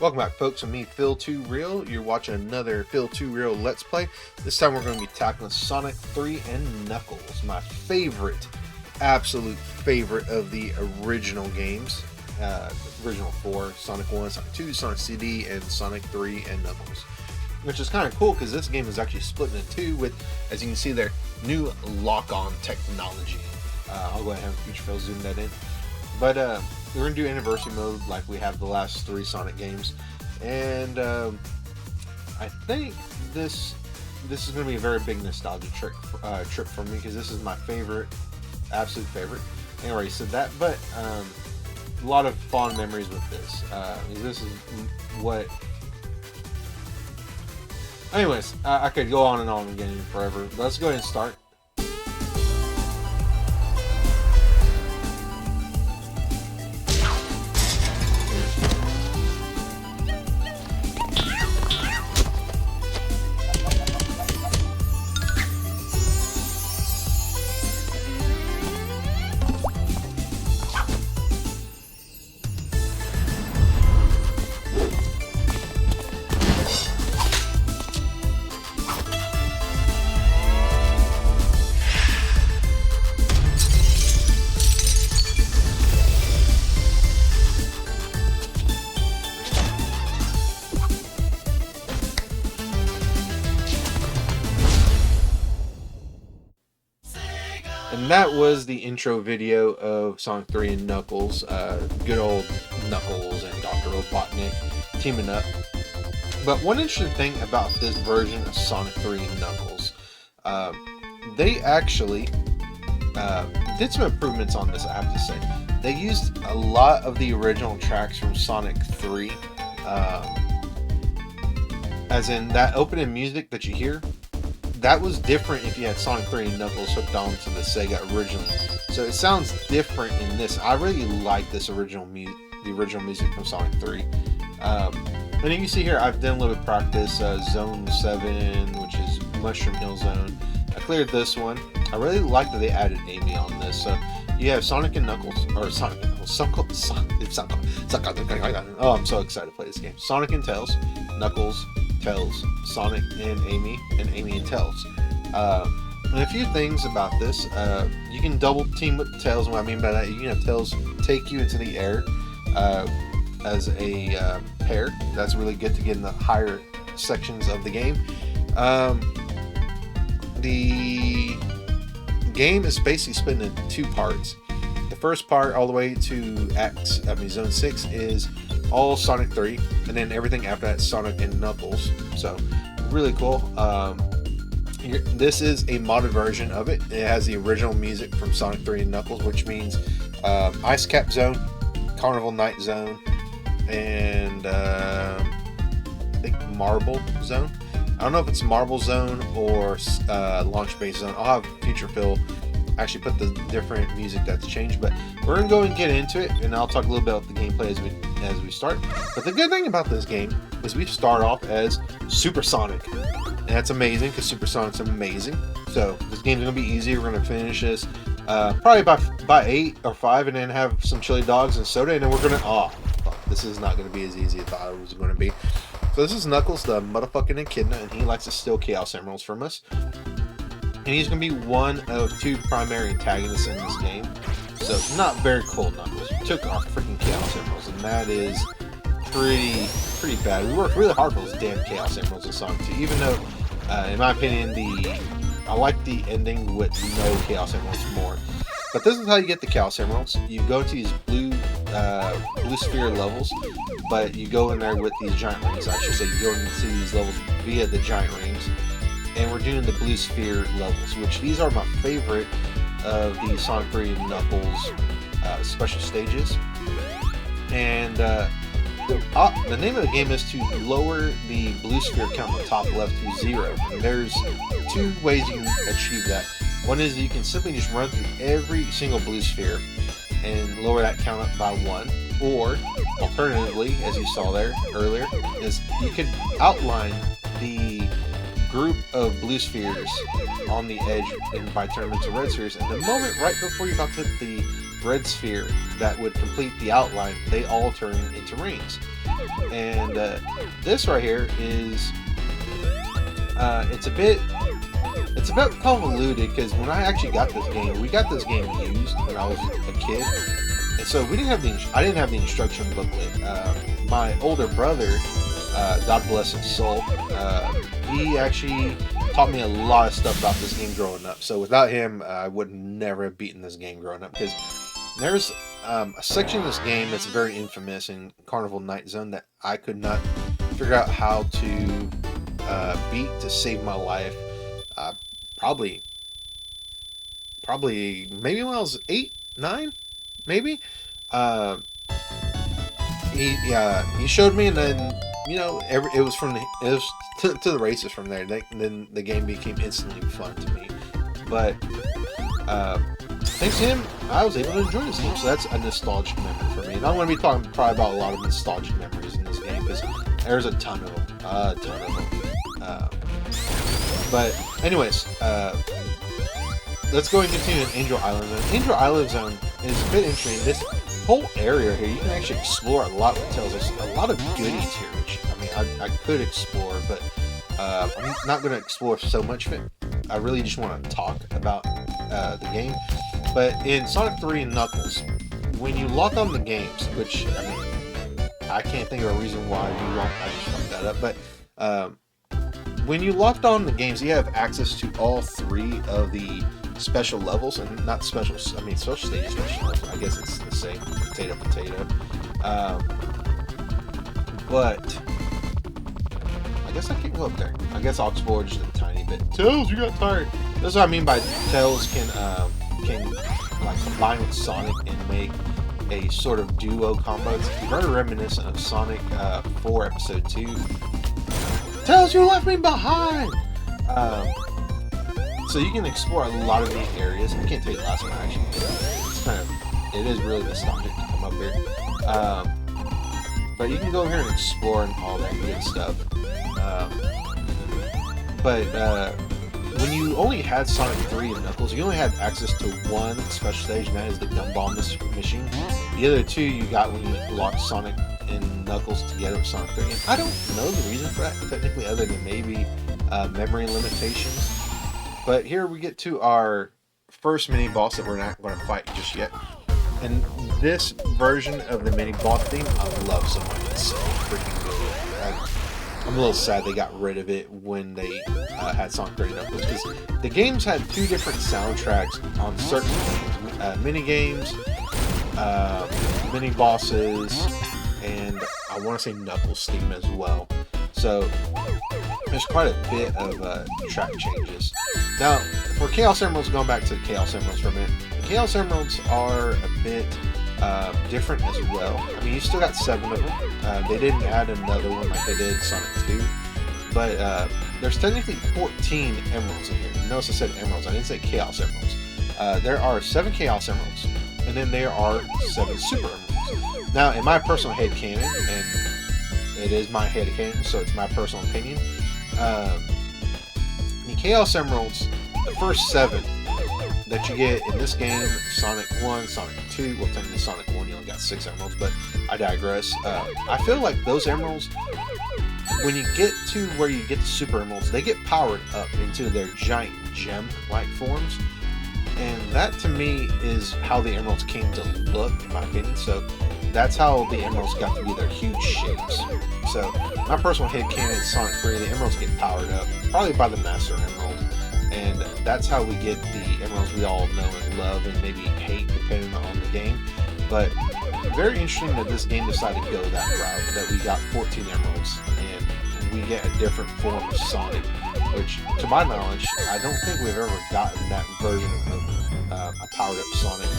Welcome back, folks, with me, Phil 2 Real. You're watching another Phil 2 Real Let's Play. This time we're going to be tackling Sonic 3 and Knuckles, my favorite, absolute favorite of the original games. Original four, Sonic 1, Sonic 2, Sonic CD, and Sonic 3 and Knuckles. Which is kind of cool because this game is actually split into two with, as you can see there, new lock-on technology. I'll go ahead and have Future Phil zoom that in. But we're going to do anniversary mode like we have the last three Sonic games. And I think this is going to be a very big nostalgia trip for me because this is my favorite, absolute favorite. I already said that, but a lot of fond memories with this. This is what... Anyways, I could go on and on again forever. Let's go ahead and start. And that was the intro video of Sonic 3 and Knuckles. Good old Knuckles and Dr. Robotnik teaming up. But one interesting thing about this version of Sonic 3 and Knuckles, they actually did some improvements on this, I have to say. They used a lot of the original tracks from Sonic 3, as in that opening music that you hear. That was different if you had Sonic 3 and Knuckles hooked on to the Sega originally. So it sounds different in this. I really like this original the original music from Sonic 3. And you can see here, I've done a little practice. Zone 7, which is Mushroom Hill Zone. I cleared this one. I really like that they added Amy on this. So you have Sonic and Knuckles, or Sonic and Knuckles, oh, I'm so excited to play this game. Sonic and Tails, Knuckles, Tails, Sonic and Amy and Tails. And a few things about this, you can double team with Tails, and what I mean by that, you can have Tails take you into the air as a pair. That's really good to get in the higher sections of the game. The game is basically split into two parts. The first part all the way to Zone 6 is all Sonic 3, and then everything after that Sonic and Knuckles. So really cool. This is a modded version of it. It has the original music from Sonic 3 and Knuckles, which means Ice Cap Zone, Carnival Night Zone, and I think Marble Zone. I don't know if it's Marble Zone or Launch Base Zone. I'll have Future Phil actually put the different music that's changed, but we're gonna go and get into it, and I'll talk a little bit about the gameplay as we start. But the good thing about this game is we start off as Super Sonic, and that's amazing because Super Sonic's amazing. So this game's gonna be easy. We're gonna finish this probably by 8 or 5, and then have some chili dogs and soda, and then we're gonna this is not gonna be as easy as I thought it was gonna be. So this is Knuckles, the motherfucking echidna, and he likes to steal Chaos Emeralds from us. And he's going to be one of two primary antagonists in this game. So, not very cool, Knuckles. We took our freaking Chaos Emeralds, and that is pretty bad. We worked really hard for those damn Chaos Emeralds in Sonic 2, even though, in my opinion, I like the ending with no Chaos Emeralds more. But this is how you get the Chaos Emeralds. You go to these blue sphere levels, but you go in there with these giant rings. I should say you go into these levels via the giant rings. And we're doing the blue sphere levels, which these are my favorite of the Sonic 3 and Knuckles special stages. And the name of the game is to lower the blue sphere count on the top left to 0. And there's two ways you can achieve that. One is you can simply just run through every single blue sphere and lower that count up by 1. Or, alternatively, as you saw there earlier, is you could outline the group of blue spheres on the edge and by turning them into red spheres, and the moment right before you're about to hit the red sphere that would complete the outline, they all turn into rings. And this right here is it's a bit convoluted, because when I actually got this game, we got this game used when I was a kid, and so we didn't have I didn't have the instruction booklet. My older brother, God bless his soul, he actually taught me a lot of stuff about this game growing up. So without him, I would never have beaten this game growing up, because there's a section of this game that's very infamous in Carnival Night Zone that I could not figure out how to beat to save my life. Probably maybe when I was 8, 9, maybe. He showed me, and then it was to the races from there. Then the game became instantly fun to me. But thanks to him, I was able to enjoy this game. So that's a nostalgic memory for me. And I'm going to be talking probably about a lot of nostalgic memories in this game, because there's a ton of them. But anyways, let's go and continue in Angel Island Zone. Angel Island Zone is a bit interesting. This whole area here, you can actually explore a lot with Tails. There's a lot of goodies here, which, I mean, I could explore, but I'm not going to explore so much of it. I really just want to talk about the game. But in Sonic 3 and Knuckles, when you lock on the games, which, I mean, I can't think of a reason why you won't, I just fucked that up, but when you locked on the games, you have access to all 3 of the special levels, and not special, I mean special stage, special levels. I guess it's the same, potato. But I guess I can't go up there. I guess I'll explore just a tiny bit. Tails, you got tired. That's what I mean by Tails can like combine with Sonic and make a sort of duo combo. It's very reminiscent of Sonic 4 Episode 2. Tails, you left me behind! So you can explore a lot of these areas. I can't tell you the last one I actually did. It is really nostalgic to come up here. But you can go here and explore and all that good stuff. But when you only had Sonic 3 and Knuckles, you only had access to one special stage, and that is the Gumball Machine. The other 2 you got when you locked Sonic and Knuckles together with Sonic 3. And I don't know the reason for that, technically, other than maybe memory limitations. But here we get to our first mini-boss that we're not going to fight just yet. And this version of the mini-boss theme, I love so much. It's so freaking good. I'm a little sad they got rid of it when they had Sonic 3 Knuckles, because the games had 2 different soundtracks on certain games. Mini-games, mini-bosses, and I want to say Knuckles theme as well. So there's quite a bit of track changes. Now, for Chaos Emeralds, going back to the Chaos Emeralds for a minute, the Chaos Emeralds are a bit different as well. I mean, you still got 7 of them. They didn't add another one like they did Sonic 2. But there's technically 14 emeralds in here. Notice I said emeralds, I didn't say Chaos Emeralds. There are 7 Chaos Emeralds, and then there are 7 Super Emeralds. Now, in my personal headcanon, and it is my headcanon, so it's my personal opinion, the Chaos Emeralds, the first 7 that you get in this game, Sonic 1, Sonic 2, well, technically Sonic 1, you only got 6 emeralds, but I digress. I feel like those emeralds, when you get to where you get the Super Emeralds, they get powered up into their giant gem-like forms, and that, to me, is how the emeralds came to look, in my opinion. So that's how the emeralds got to be their huge shapes. So my personal headcanon in Sonic 3, the emeralds get powered up, probably by the Master Emerald, and that's how we get the emeralds we all know and love and maybe hate, depending on the game. But very interesting that this game decided to go that route, that we got 14 emeralds, and we get a different form of Sonic, which, to my knowledge, I don't think we've ever gotten that version of a powered-up Sonic.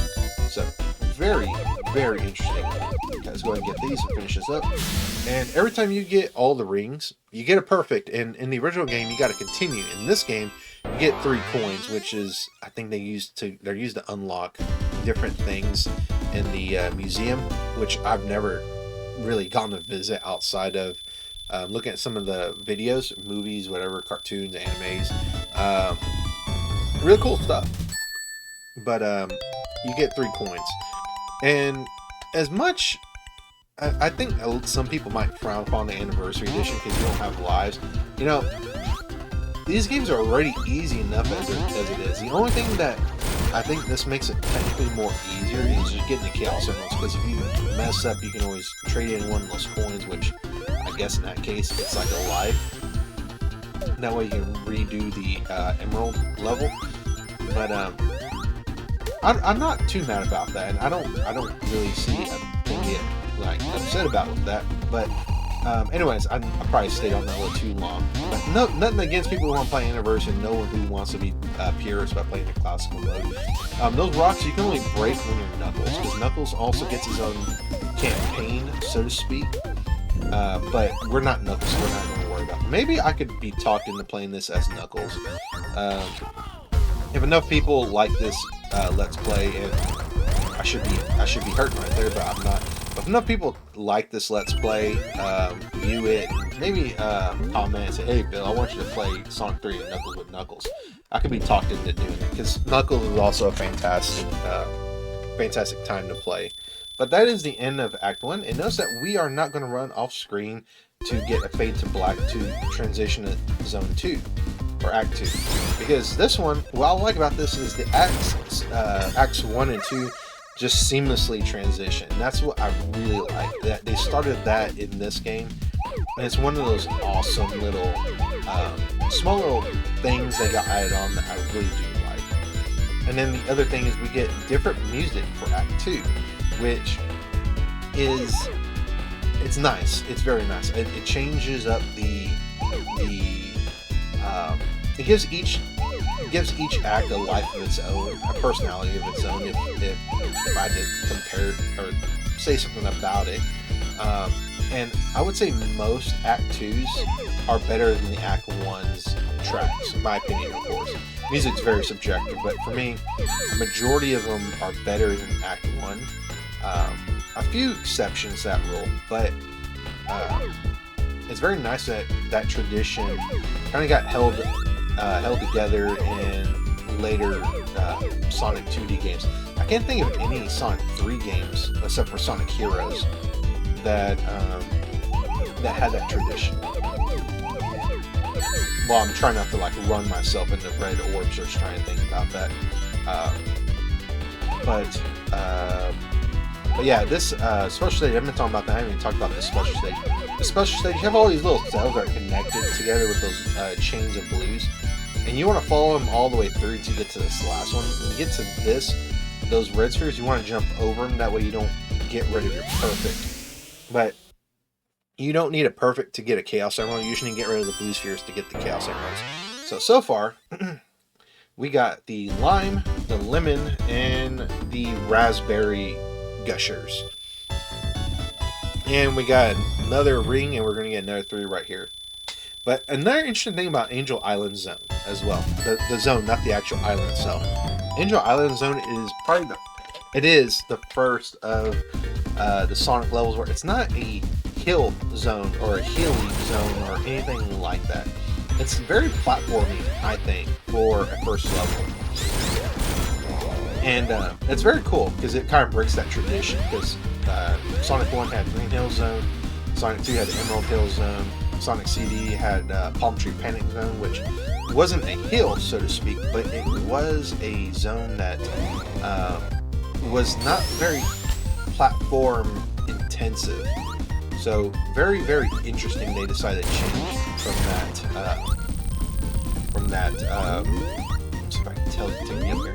So, very, very interesting. Let's go ahead and get these and finish this up. And every time you get all the rings, you get a perfect. And in the original game, you got to continue. In this game, you get 3 coins, which is, I think they're used to unlock different things in the museum, which I've never really gotten to visit outside of looking at some of the videos, movies, whatever, cartoons, animes. Really cool stuff. But you get 3 coins. And as much I think some people might frown upon the Anniversary Edition because you don't have lives. You know, these games are already easy enough as it is. The only thing that I think this makes it technically more easier is just getting the Chaos Emeralds, because if you mess up, you can always trade in one of those coins, which I guess in that case it's like a life. That way you can redo the Emerald level. But I'm not too mad about that, and I don't really see a thing to get like upset about with that. But anyways, I probably stayed on that a little too long. But nothing against people who want to play Anniversary. No one who wants to be purist by playing the classical mode. Those rocks you can only break when you're Knuckles, because Knuckles also gets his own campaign, so to speak. But we're not Knuckles, so we're not going to worry about it. Maybe I could be talked into playing this as Knuckles. If enough people like this Let's Play, and I should be hurting right there, but I'm not. But if enough people like this Let's Play, view it, maybe comment and say, "Hey, Bill, I want you to play Sonic 3 and Knuckles with Knuckles." I could be talked into doing it, because Knuckles is also a fantastic time to play. But that is the end of Act 1, and notice that we are not going to run off screen to get a fade to black to transition to Zone 2, or Act 2. Because this one, what I like about this is the Acts 1 and 2 just seamlessly transition. And that's what I really like. That they started that in this game, and it's one of those awesome little, small little things they got added on that I really do like. And then the other thing is we get different music for Act 2, which is, it's nice. It's very nice. It changes up it gives each act a life of its own, a personality of its own. If I had to compare or say something about it, and I would say most Act 2s are better than the Act 1's tracks, in my opinion, of course. Music's very subjective, but for me, a majority of them are better than Act 1. A few exceptions to that rule, but it's very nice that that tradition kind of got held together in later Sonic 2D games. I can't think of any Sonic 3 games, except for Sonic Heroes, that had that tradition. Well, I'm trying not to like run myself into red orbs or just trying to think about that. But yeah, this special stage, I've been talking about that. I haven't even talked about this special stage. The special stage, you have all these little cells that are connected together with those chains of blues, and you want to follow them all the way through to get to this last one. When you get to those red spheres, you want to jump over them. That way you don't get rid of your perfect. But you don't need a perfect to get a Chaos Emerald. You usually need to get rid of the blue spheres to get the Chaos Emeralds. So far, we got the lime, the lemon, and the raspberry gushers. And we got another ring, and we're going to get another 3 right here. But another interesting thing about Angel Island Zone as well. The zone, not the actual island itself. Angel Island Zone is probably the first of the Sonic levels where it's not a hill zone or a hilly zone or anything like that. It's very platformy, I think, for a first level. And it's very cool because it kind of breaks that tradition, because Sonic 1 had Green Hill Zone, Sonic 2 had Emerald Hill Zone, Sonic CD had Palm Tree Panic Zone, which wasn't a hill, so to speak, but it was a zone that was not very platform intensive. So very, very interesting. They decided to change from that. Let's see if I can tell it to take me up here.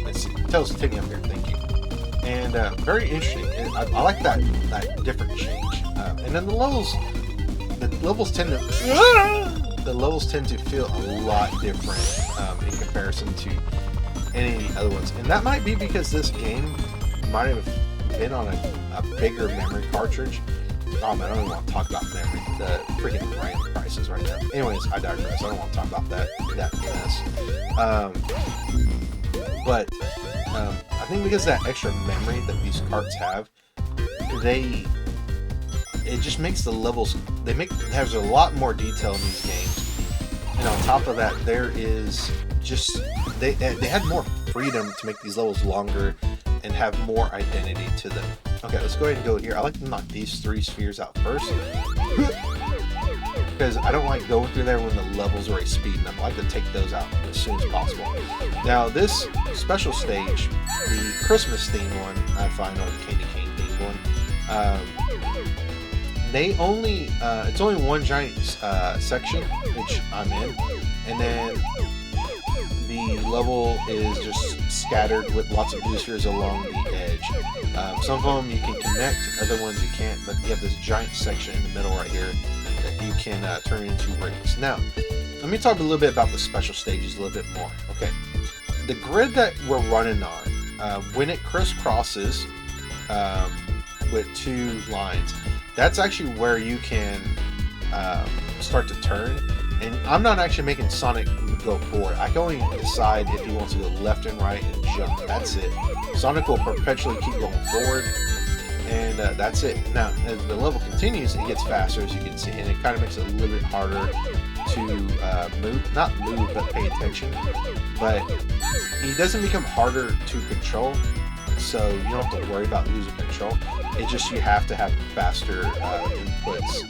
Let's see. Tell us to take me up here. Thank you. And very interesting. I like that different change. And then the levels tend to feel a lot different in comparison to any of the other ones. And that might be because this game might have been on a bigger memory cartridge. Oh man, I don't even want to talk about memory. The freaking RAM prices right now. Anyways, I digress. I don't want to talk about that mess. But I think because of that extra memory that these carts have, it just makes the levels. There's a lot more detail in these games, and on top of that, there is just they had more freedom to make these levels longer and have more identity to them. Okay, let's go ahead and go here. I like to knock these 3 spheres out first, because I don't like going through there when the levels are already speeding up. I like to take those out as soon as possible. Now this special stage, the Christmas themed one, I find, or the candy cane themed one, it's only one giant section, which I'm in, and then the level is just scattered with lots of boosters along the edge. Some of them you can connect, other ones you can't, but you have this giant section in the middle right here that you can turn into rings. Now, let me talk a little bit about the special stages a little bit more. Okay, the grid that we're running on, when it crisscrosses with 2 lines, that's actually where you can start to turn. And I'm not actually making Sonic go forward. I can only decide if he wants to go left and right and jump. That's it. Sonic will perpetually keep going forward, and that's it. Now, as the level continues, it gets faster, as you can see, and it kind of makes it a little bit harder to move. Not move, but pay attention. But he doesn't become harder to control, so you don't have to worry about losing control. It's just you have to have faster inputs,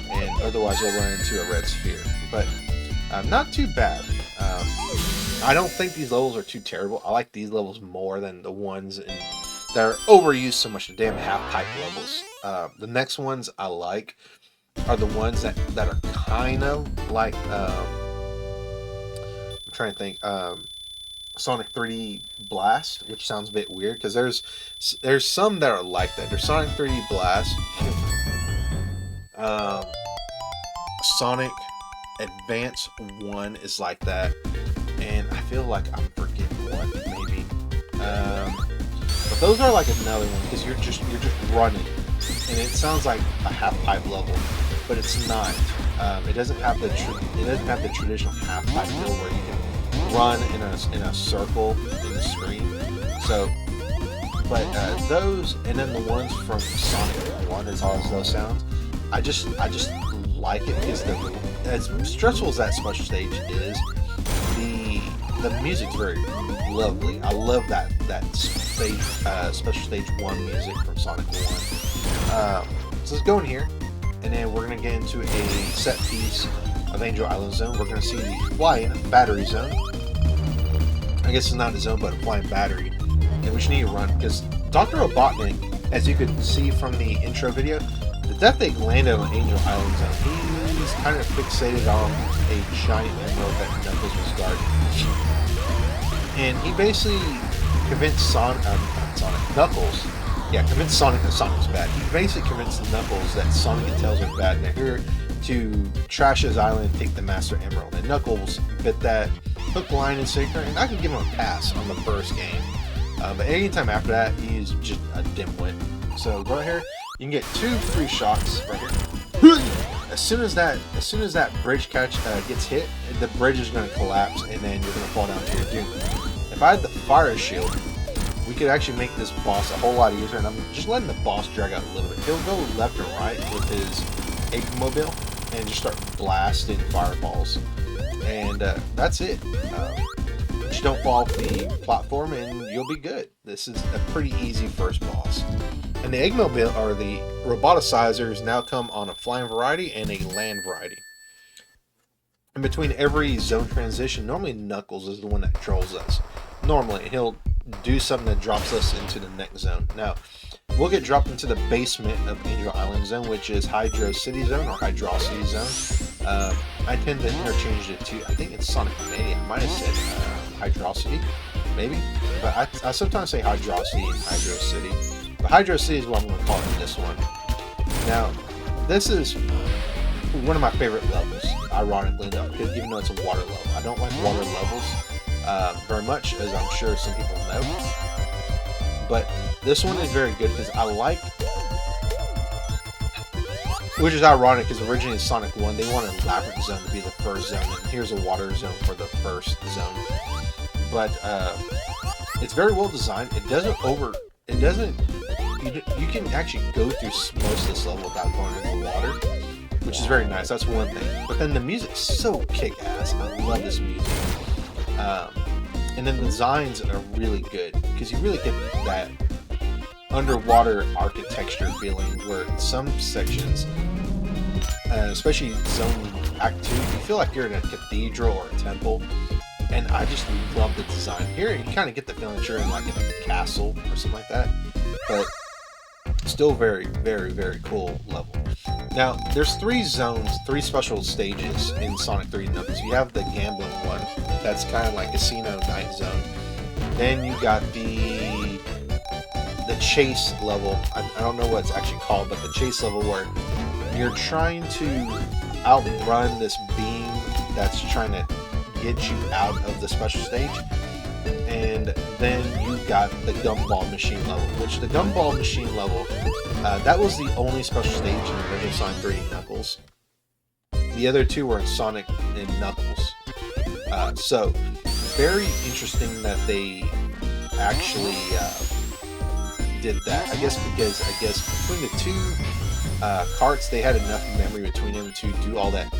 and otherwise you'll run into a red sphere. But not too bad. I don't think these levels are too terrible. I like these levels more than the ones that are overused so much, the damn half-pipe levels. The next ones I like are the ones that are kind of like, I'm trying to think, Sonic 3D Blast, which sounds a bit weird, because there's some that are like that. There's Sonic 3D Blast, Sonic Advance 1 is like that, and I feel like I'm forgetting one, maybe. But those are like another one, because you're just running, and it sounds like a half-pipe level, but it's not. It doesn't have the traditional half-pipe deal where you can run in a circle in the screen. So, but those, and then the ones from Sonic 1, as hard as those sounds, I just like it, because as stressful as that special stage is, the music's very lovely. I love that stage, special stage 1 music from Sonic 1. So let's go in here, and then we're gonna get into a set piece of Angel Island Zone. We're gonna see the flying battery zone. I guess it's not a zone, but a flying battery, and we should need to run, because Dr. Robotnik, as you could see from the intro video, the death they landed on Angel Island Zone, he's kind of fixated on a giant emerald that Knuckles was guarding. And he basically convinced Knuckles, convinced Sonic that Sonic was bad. He basically convinced Knuckles that Sonic and Tails are bad, and they're here to trash his island and take the Master Emerald. And Knuckles bit that hook, line, and sinker, and I can give him a pass on the first game. But anytime after that, he's just a dimwit. So go right here. You can get 2 free shots right here. As soon as that bridge catch gets hit, the bridge is going to collapse, and then you're going to fall down to your doom. If I had the fire shield, we could actually make this boss a whole lot easier, and I'm just letting the boss drag out a little bit. He'll go left and right with his Echidna and just start blasting fireballs, and that's it. Just don't fall off the platform, and you'll be good. This is a pretty easy first boss. And the Eggmobile, or the roboticizers, now come on a flying variety and a land variety. In between every zone transition, normally Knuckles is the one that controls us. Normally, he'll do something that drops us into the next zone. Now, we'll get dropped into the basement of Angel Island Zone, which is Hydro City Zone, or Hydrocity Zone. I tend to interchange it to, I think it's Sonic Mania. I might have said Hydrocity, maybe. But I sometimes say Hydrocity and Hydro City. But Hydro City is what I'm going to call it in this one. Now, this is one of my favorite levels, ironically enough, because even though it's a water level. I don't like water levels very much, as I'm sure some people know. But this one is very good because I like, which is ironic because originally in Sonic 1 they wanted Labyrinth Zone to be the first zone, and here's a water zone for the first zone. But it's very well designed. You can actually go through most of this level without going into the water, which is very nice. That's one thing. But then the music's so kick-ass. I love this music. And then the designs are really good because you really get that underwater architecture feeling where in some sections, especially Zone Act 2, you feel like you're in a cathedral or a temple. And I just love the design. Here, you kind of get the feeling that you're in like a castle or something like that. But still very, very, very cool level. Now, there's 3 zones, 3 special stages in Sonic 3 Knuckles. You have the gambling one. That's kind of like Casino Night Zone. Then you got the chase level. I don't know what it's actually called, but the chase level where you're trying to outrun this beam that's trying to get you out of the special stage. And then you got the gumball machine level, which the gumball machine level, that was the only special stage in the original Sonic 3D Knuckles. The other 2 were in Sonic and Knuckles. So, very interesting that they actually did that. I guess because between the 2 carts, they had enough memory between them to do all that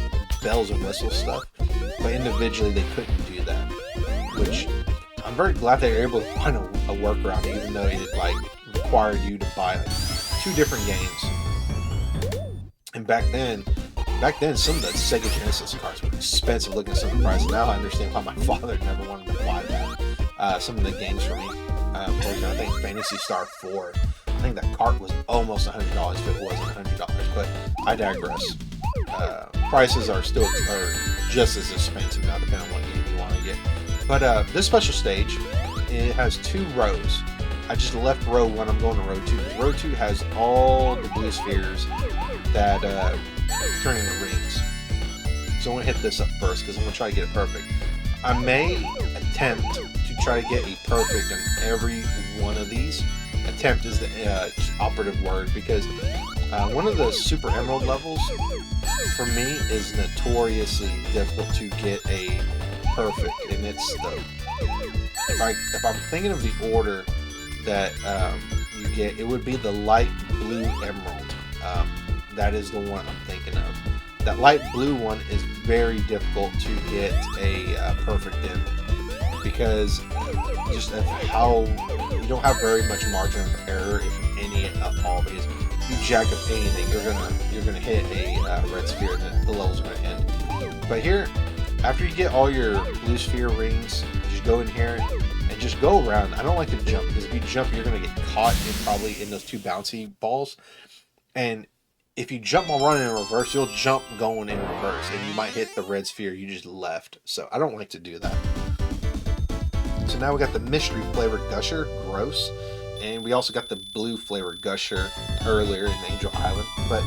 bells and whistles stuff, but individually they couldn't do that, which I'm very glad they were able to find a workaround, even though it like required you to buy like 2 different games. And back then some of the Sega Genesis carts were expensive looking at some of the prices. Now I understand why my father never wanted to buy that. Some of the games for me, for example, I think Phantasy Star 4, I think that cart was almost $100 if it wasn't $100, but I digress. Prices are just as expensive now, depending on what game you want to get. But this special stage, it has 2 rows. I just left row 1. I'm going to row 2. Row 2 has all the blue spheres that turn into rings. So I'm going to hit this up first because I'm going to try to get it perfect. I may attempt to try to get a perfect in every one of these. Attempt is the operative word, because one of the Super Emerald levels for me is notoriously difficult to get a perfect, and it's the if I'm thinking of the order that you get, it would be the light blue emerald. That is the one I'm thinking of. That light blue one is very difficult to get a perfect in, because just of how you don't have very much margin of error, if any at all. Because if you jack up anything, you're gonna hit a red sphere, and the level's gonna end. But here, after you get all your blue sphere rings, just go in here and just go around. I don't like to jump, because if you jump, you're gonna get caught probably in those 2 bouncy balls. And if you jump while running in reverse, you'll jump going in reverse, and you might hit the red sphere you just left. So I don't like to do that. So now we got the mystery flavored gusher, gross, and we also got the blue flavored gusher earlier in Angel Island. But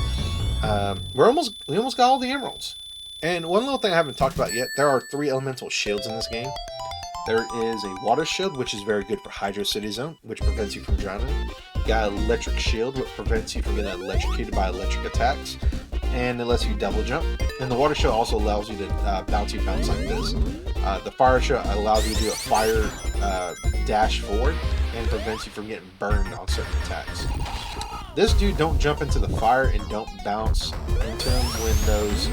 we almost got all the emeralds. And one little thing I haven't talked about yet: there are 3 elemental shields in this game. There is a water shield, which is very good for Hydro City Zone, which prevents you from drowning. You got an electric shield, which prevents you from getting electrocuted by electric attacks, and it lets you double jump. And the water shield also allows you to bouncy bounce like this. The fire shield allows you to do a fire dash forward, and prevents you from getting burned on certain attacks. This dude don't jump into the fire and don't bounce into him when those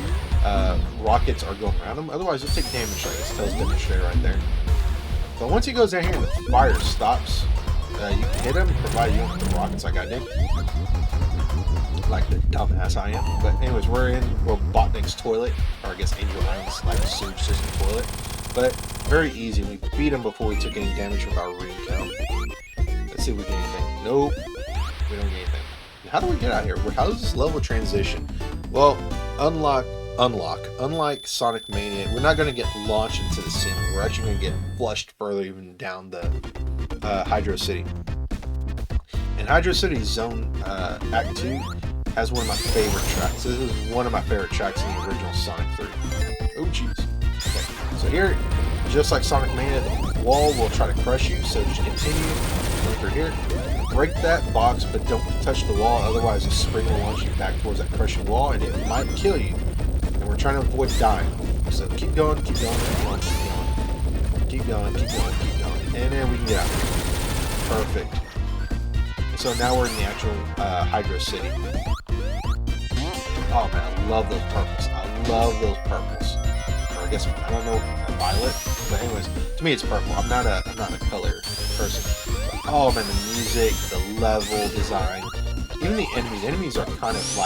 rockets are going around him. Otherwise, you'll take damage, like this tells demonstrator right there. But once he goes down here and the fire stops, you can hit him, provided you don't hit the rockets like I did. Like the dumbass I am. But anyways, we're in Robotnik's toilet, or I guess Angel Island's like sewage system toilet. But very easy. We beat him before we took any damage with our ring count. Let's see if we get anything. Nope. We don't get anything. How do we get out here? How does this level transition? Well, unlike Sonic Mania, we're not going to get launched into the ceiling. We're actually going to get flushed further even down the Hydro City. And Hydro City Zone Act 2 has one of my favorite tracks. This is one of my favorite tracks in the original Sonic 3. Oh, jeez. Okay. So here, just like Sonic Mania, the wall will try to crush you, so just continue going through here. Break that box, but don't touch the wall, otherwise the spring will launch you back towards that crushing wall, and it might kill you. And we're trying to avoid dying. So keep going, keep going, keep going, keep going. Keep going, keep going, keep going. And then we can get out. Perfect. So now we're in the actual Hydro City. Oh man, I love those purples. I love those purples. Or I guess, I don't know, violet. But anyways, to me it's purple. I'm not a color person. Oh man, the music, the level design, even the enemies are kind of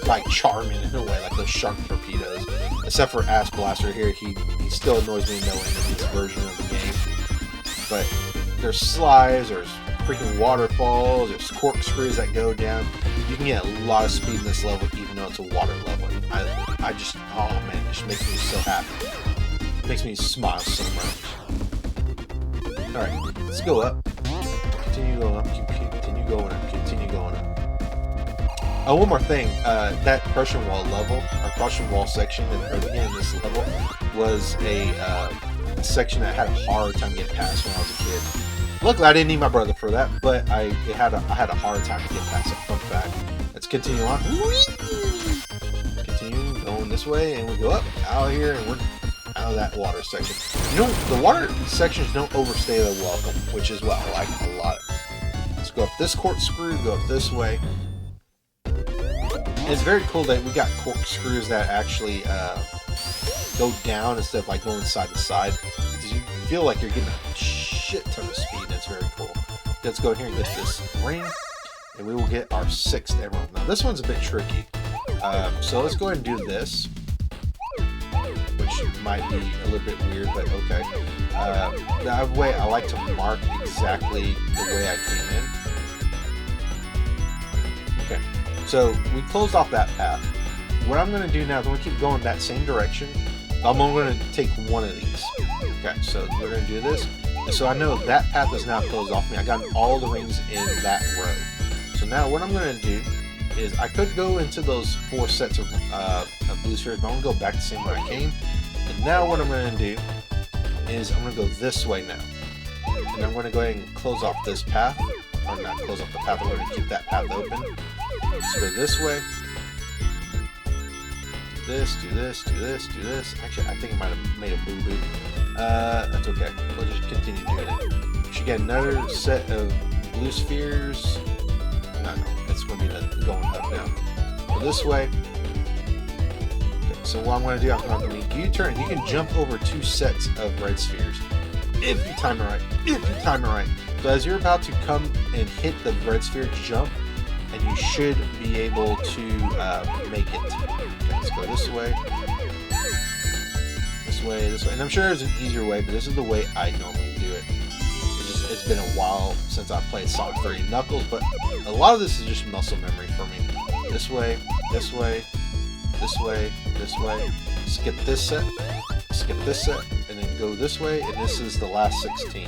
like charming in a way, like those shark torpedoes. Except for Ass Blaster here, he still annoys me knowing in this version of the game. But there's slides, there's freaking waterfalls, there's corkscrews that go down. You can get a lot of speed in this level, even though it's a water level. I just, oh man, it just makes me so happy. It makes me smile so much. Alright, let's go up. Continue going up, continue going up, continue going up. Oh, one more thing. That Prussian wall level, or Prussian wall section at the beginning of this level, was a section that I had a hard time getting past when I was a kid. Luckily, I didn't need my brother for that, but I had a hard time to get past it. Fun fact. Let's continue on. Continue going this way, and we go up out here, and we're out of that water section. You know, the water sections don't overstay their welcome, which is what I like a lot. Let's go up this corkscrew, go up this way. And it's very cool that we got corkscrews that actually go down instead of like going side to side. Because you feel like you're getting a shit ton of speed, and it's very cool. Let's go in here and get this ring, and we will get our 6th emerald. Now this one's a bit tricky, so let's go ahead and do this, which might be a little bit weird, but okay. That way I like to mark exactly the way I came in. Okay, so we closed off that path. What I'm going to do now is I'm going to keep going that same direction. I'm only going to take one of these. Okay, so we're going to do this. And so I know that path is now closed off me. I got all the rings in that row. So now what I'm going to do is I could go into those 4 sets of blue spheres, but I'm going to go back the same way I came. And now what I'm going to do is I'm going to go this way now. And I'm going to go ahead and close off this path. Or not close off the path, I'm going to keep that path open. Let's go this way. Do this, do this, do this, do this. Actually, I think I might have made a boo-boo. That's okay. We'll just continue doing it. We should get another set of blue spheres. No, it's going to be going up now. Go this way. Okay, so what I'm going to do, I'm going to make U-turn. You can jump over 2 sets of red spheres. If you time it right. If you time it right. So as you're about to come and hit the red sphere, jump. And you should be able to make it. Okay, let's go this way. This way, this way. And I'm sure there's an easier way, but this is the way I normally do it. It's been a while since I played Sonic 3 Knuckles, but a lot of this is just muscle memory for me. This way, this way, this way, this way. Skip this set, and then go this way, and this is the last 16.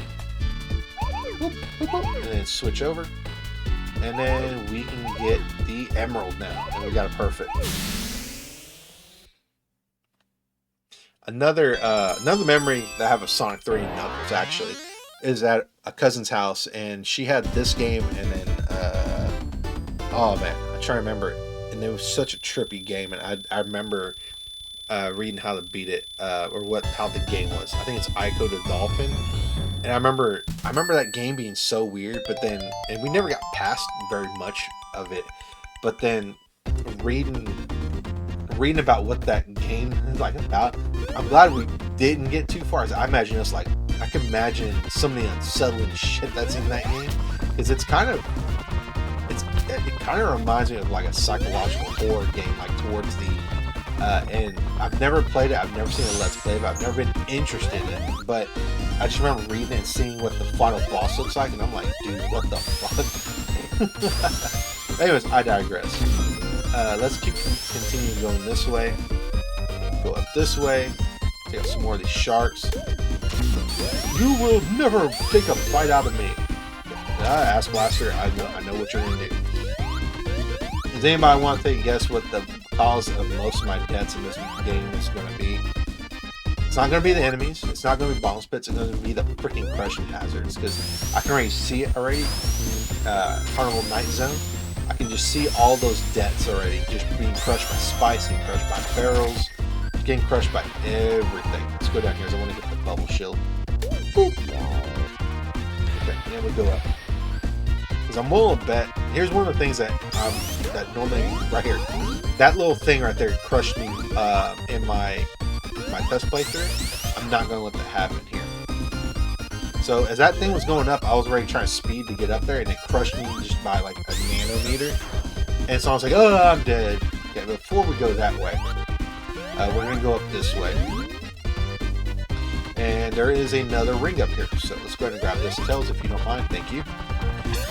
Boop, boop, boop, and then switch over. And then we can get the emerald now. And we got a perfect. Another memory that I have of Sonic 3 and Knuckles, actually, is at a cousin's house. And she had this game, and then, oh man, I try to remember it. And it was such a trippy game. And I remember reading how to beat it, or how the game was. I think it's Ico the Dolphin. And I remember that game being so weird, but then, and we never got past very much of it, but then reading about what that game is like about, I'm glad we didn't get too far. I imagine it's like, I can imagine some of the unsettling shit that's in that game, because it kind of reminds me of like a psychological horror game, like towards the and I've never played it, I've never seen a Let's Play, but I've never been interested in it. But I just remember reading it and seeing what the final boss looks like, and I'm like, dude, what the fuck? Anyways, I digress. Let's continue going this way. Go up this way. Take out some more of these sharks. You will never take a bite out of me. Ass Blaster, I know what you're gonna do. Does anybody want to take a guess what the cause of most of my deaths in this game is going to be? It's not going to be the enemies. It's not going to be bomb spits. It's going to be the freaking crushing hazards, because I can already see it already. Carnival Night Zone. I can just see all those deaths already, just being crushed by spikes, getting crushed by barrels, getting crushed by everything. Let's go down here, because I want to get the bubble shield. Boop. Okay, and then we go up. Because I'm willing to bet. Here's one of the things that normally right here, that little thing right there crushed me in my test playthrough. I'm not going to let that happen here. So as that thing was going up, I was ready to try to speed to get up there, and it crushed me just by like a nanometer. And so I was like, oh, I'm dead. Okay, before we go that way, we're going to go up this way. And there is another ring up here. So let's go ahead and grab this. Tails, if you don't mind. Thank you.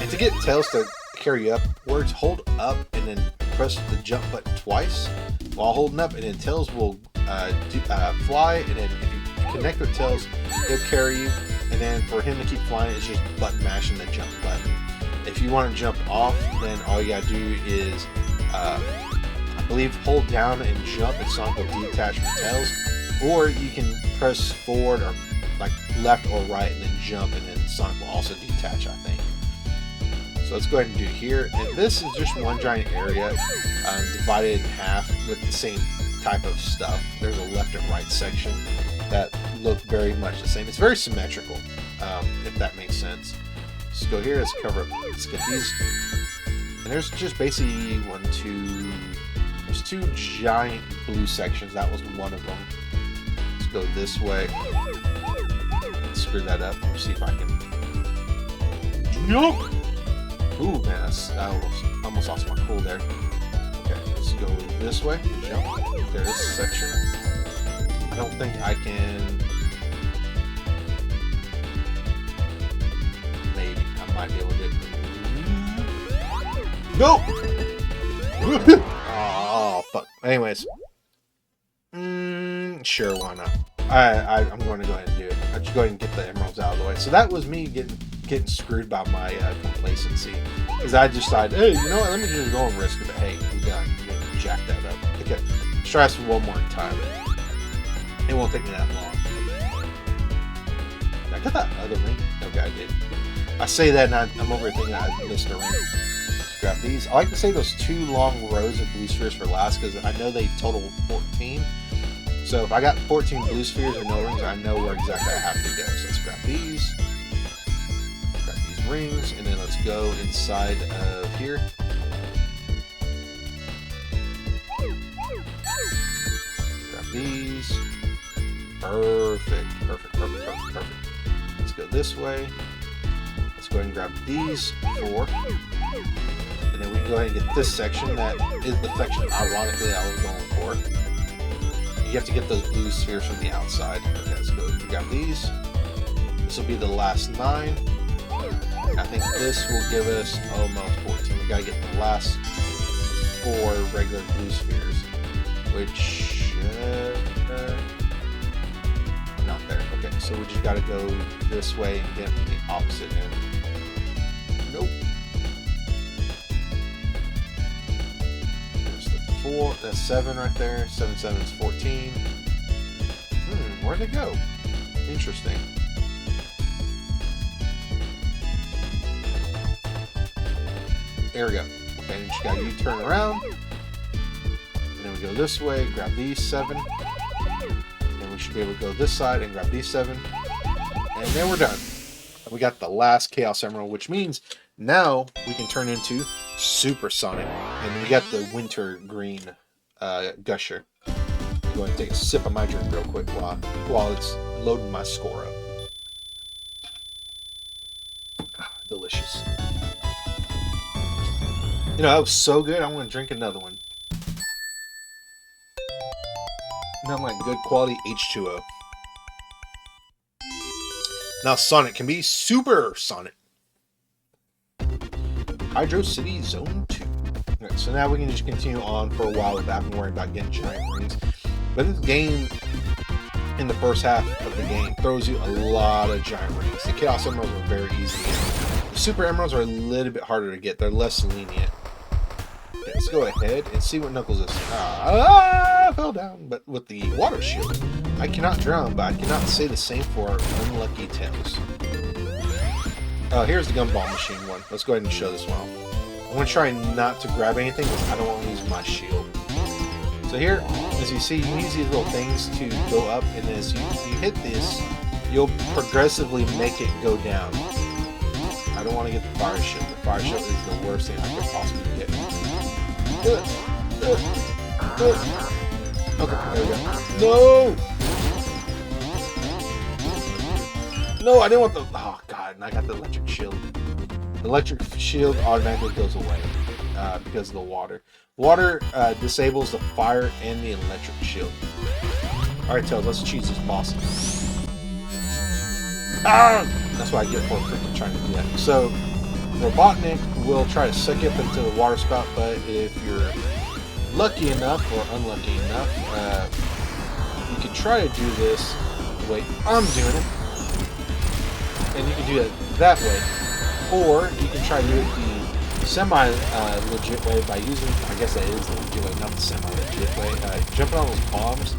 And to get Tails to carry you upwards, hold up and then press the jump button twice while holding up, and then Tails will fly, and then if you connect with Tails, he'll carry you. And then for him to keep flying, it's just button mashing the jump button. If you want to jump off, then all you gotta do is, I believe, hold down and jump, and Sonic will detach from Tails. Or you can press forward or like left or right and then jump, and then Sonic will also detach, I think. So let's go ahead and do it here. And this is just one giant area divided in half with the same type of stuff. There's a left and right section that look very much the same. It's very symmetrical, if that makes sense. Let's go here. Let's cover up. Let's get these. And there's just basically there's two giant blue sections. That was one of them. Let's go this way. Let's screw that up. Let's see if I can. Nope. Ooh, man, I almost lost my cool there. Okay, let's go this way. Jump. There's this section. I don't think I can. Maybe I might be able to do it. Nope. Oh fuck. Anyways, sure, why not? I'm going to go ahead and do it. I'll just go ahead and get the emeralds out of the way. So that was me getting screwed by my complacency, because I decided, hey, you know what? Let me just go and risk it. But hey, I'm done. I'm gonna jack that up. Okay, let's try this one more time. It won't take me that long. Did I get that other ring? Okay, I did. I say that and I'm over thinking I missed a ring. Let's grab these. I like to save those two long rows of blue spheres for last, because I know they total 14. So if I got 14 blue spheres or no rings, I know where exactly I have to go. So let's grab these. Grab these rings, and then let's go inside of here. Grab these. Perfect. Let's go this way. Let's go ahead and grab these 4. And then we can go ahead and get this section. That is the section, ironically, I was going for. You have to get those blue spheres from the outside. Okay, let's go grab these. This will be the last 9. I think this will give us almost 14. We gotta get the last 4 regular blue spheres, which not there. Okay, so we just gotta go this way and get the opposite end. Nope. There's the 4. That's 7 right there. 7 is 14. Where'd they go? Interesting. There we go. Okay, just gotta U-turn around. And then we go this way, grab these 7. And we should be able to go this side and grab these 7. And then we're done. We got the last Chaos Emerald, which means now we can turn into Super Sonic. And we got the winter green gusher. I'm going to take a sip of my drink real quick while it's loading my score up. Delicious. You know, that was so good, I want to drink another one. Nothing like good quality H2O. Now Sonic can be Super Sonic. Hydro City Zone 2. Alright, so now we can just continue on for a while without worrying about getting giant rings. But this game, in the first half of the game, throws you a lot of giant rings. The Chaos Emeralds are very easy to get. The Super Emeralds are a little bit harder to get. They're less lenient. Okay, let's go ahead and see what Knuckles is. I fell down. But with the water shield, I cannot drown, but I cannot say the same for Unlucky Tails. Here's the gumball machine one. Let's go ahead and show this one off. I'm going to try not to grab anything because I don't want to lose my shield. So here, as you see, you use these little things to go up, and as you hit this, you'll progressively make it go down. I don't want to get the fire shield. The fire shield is the worst thing I could possibly get. Okay, there we go. No! No, I didn't want the... Oh, God, and I got the electric shield. The electric shield automatically goes away because of the water. Water disables the fire and the electric shield. Alright, Tails, let's cheese this boss. Ah! That's what I get for freaking trying to do that. So, Robotnik will try to suck you up into the water spout, but if you're lucky enough or unlucky enough, you can try to do this the way I'm doing it. And you can do it that way. Or you can try to do it the semi-legit way by using, I guess that is the legit way, not the semi-legit way. Jumping on those bombs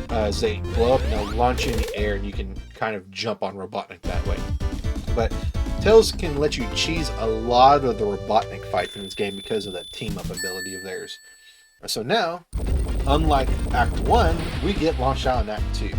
as they blow up and they'll launch you in the air and you can kind of jump on Robotnik that way. But Tails can let you cheese a lot of the Robotnik fights in this game because of that team-up ability of theirs. So now, unlike Act 1, we get launched out in Act 2.